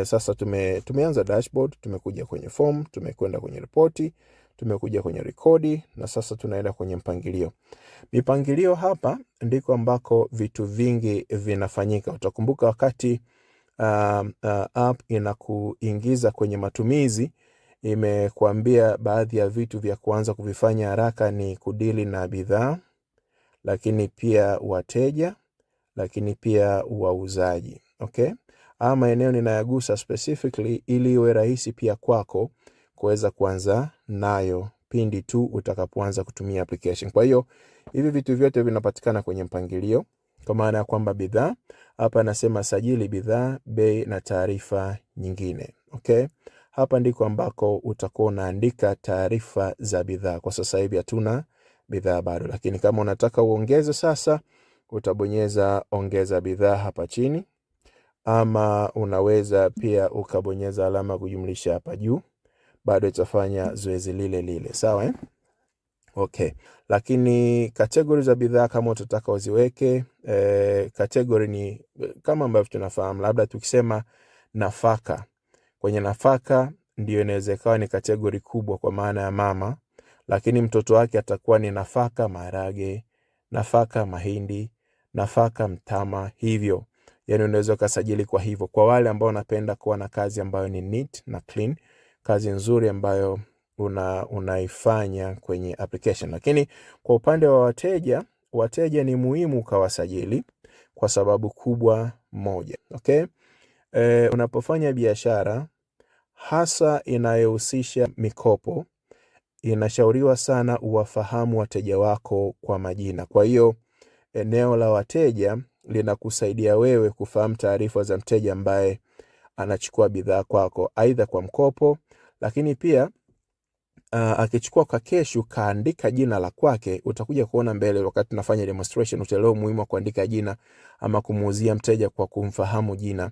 Sasa tumeanza dashboard, tumekuja kwenye form, tumekwenda kwenye ripoti, tumekuja kwenye rekodi, na sasa tunaenda kwenye mpangilio. Mipangilio hapa ndiko ambako vitu vingi vinafanyika. Utakumbuka wakati app inakuingiza kwenye matumizi, imekuambia baadhi ya vitu vya kuanza kuvifanya haraka ni kudili na bidhaa, lakini pia wateja, lakini pia wauzaji. Okay? Maeneo ninayagusa specifically ili iwe rahisi pia kwako kuweza kuanza nayo pindi tu utakapoanza kutumia application. Kwa hiyo hivi vitu vyote vinapatikana kwenye mpangilio, kwa maana ya kwamba bidhaa hapa nasema sajili bidhaa, bei na taarifa nyingine. Okay? Hapa ndiko ambako utakuwa unaandika taarifa za bidhaa. Kwa sasa hivi hatuna bidhaa bado, lakini kama unataka uongeze sasa, utabonyeza ongeza bidhaa hapa chini, ama unaweza pia ukabonyeza alama kujumlisha hapa juu, bado itafanya zoezi lile lile. Sawa? Okay. Lakini category za bidhaa kama utataka uziweke, category ni kama ambavyo tunafahamu, labda tukisema nafaka. Kwenye nafaka ndio inaweza ikawa ni category kubwa kwa maana ya mama, lakini mtoto wake atakuwa ni nafaka maharage, nafaka mahindi, nafaka mtama, hivyo. Yani unaweza kusajili kwa hivyo. Kwa wale ambao wanapenda kuwa na kazi ambayo ni neat na clean, kazi nzuri ambayo unaifanya kwenye application. Lakini kwa upande wa wateja ni muhimu ukawasajili kwa sababu kubwa moja. Okay? Unapofanya biashara hasa inayohusisha mikopo, inashauriwa sana uwafahamu wateja wako kwa majina. Kwa hiyo eneo la wateja linakusaidia wewe kufahamu taarifa za mteja ambaye anachukua bidhaa kwako, aidha kwa mkopo, lakini pia akichukua kwa kesho kaandika jina la kwake. Utakuja kuona mbele wakati tunafanya demonstration, utaelewa muhimu wa kuandika jina ama kumuuzia mteja kwa kumfahamu jina.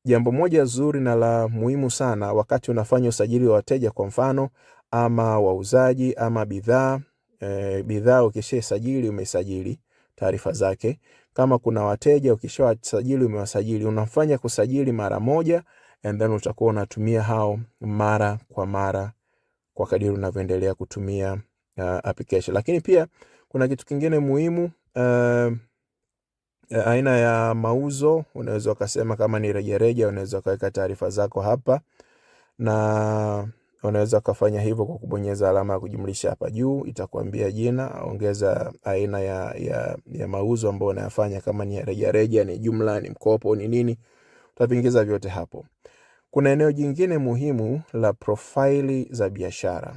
Jambo moja zuri na la muhimu sana wakati unafanya usajili wa wateja, kwa mfano ama wauzaji ama bidhaa ukishasajili, umesajili taarifa zake. Kama kuna wateja ukishawasajili, umewasajili, unafanya kusajili mara moja, and then utakuwa unatumia hao mara kwa mara kwa kadiri unavyoendelea kutumia application. Lakini pia kuna kitu kingine muhimu, aina ya mauzo. Unaweza ukasema kama ni rejareja, unaweza ukaweka taarifa zako hapa, na unaweza kufanya hivyo kwa kubonyeza alama ya kujumlisha hapa juu. Itakwambia jina, ongeza aina ya mauzo ambayo unayafanya, kama ni rejareja, ni jumla, ni mkopo, ni nini, utaviingiza vyote hapo. Kuna eneo jingine muhimu la profile za biashara.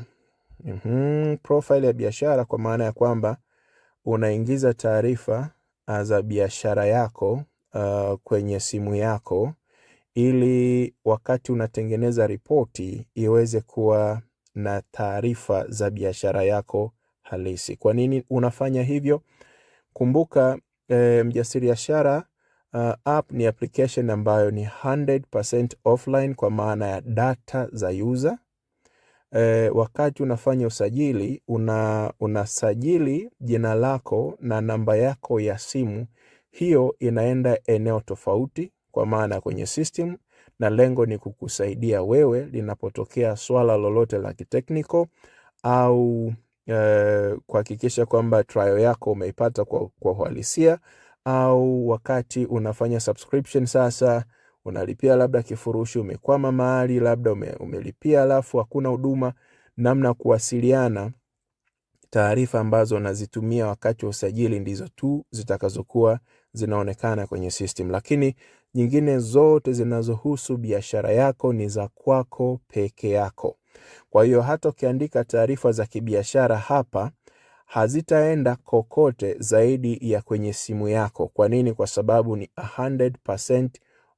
Profile ya biashara kwa maana ya kwamba unaingiza taarifa za biashara yako kwenye simu yako, ili wakati unatengeneza ripoti iweze kuwa na taarifa za biashara yako halisi. Kwa nini unafanya hivyo? Kumbuka, Mjasiriashara app ni application ambayo ni 100% offline, kwa maana ya data za user. Wakati unafanya usajili, unasajili jina lako na namba yako ya simu. Hiyo inaenda eneo tofauti, kwa maana kwenye system, na lengo ni kukusaidia wewe linapotokea swala lolote la kitekniko, au kuhakikisha kwamba trial yako umeipata kwa uhalisia, au wakati unafanya subscription, sasa unalipia labda kifurushi, umekwama mahali, labda umelipia alafu hakuna huduma, namna kuwasiliana, taarifa ambazo unazitumia wakati wa usajili ndizo tu zitakazokuwa zinaonekana kwenye system. Lakini nyingine zote zinazohusu biashara yako ni za kwako peke yako. Kwa hiyo hata ukiandika taarifa za kibiashara hapa, hazitaenda kokote zaidi ya kwenye simu yako. Kwa nini? Kwa sababu ni 100%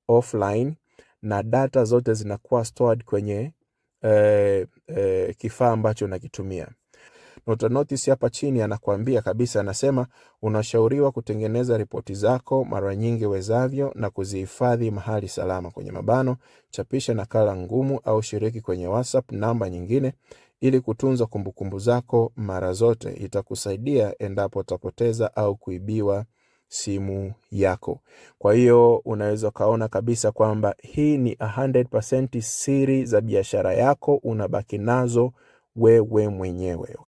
offline, na data zote zinakuwa stored kwenye kifaa ambacho unakitumia. Notice hapa chini anakuambia kabisa, anasema unashauriwa kutengeneza ripoti zako mara nyingi wezavyo na kuzihifadhi mahali salama, kwenye mabano, chapisha nakala ngumu au shiriki kwenye WhatsApp namba nyingine ili kutunza kumbukumbu zako mara zote. Itakusaidia endapo utapoteza au kuibiwa simu yako. Kwa hiyo unaweza kaona kabisa kwamba hii ni 100% siri za biashara yako, unabaki nazo wewe mwenyewe.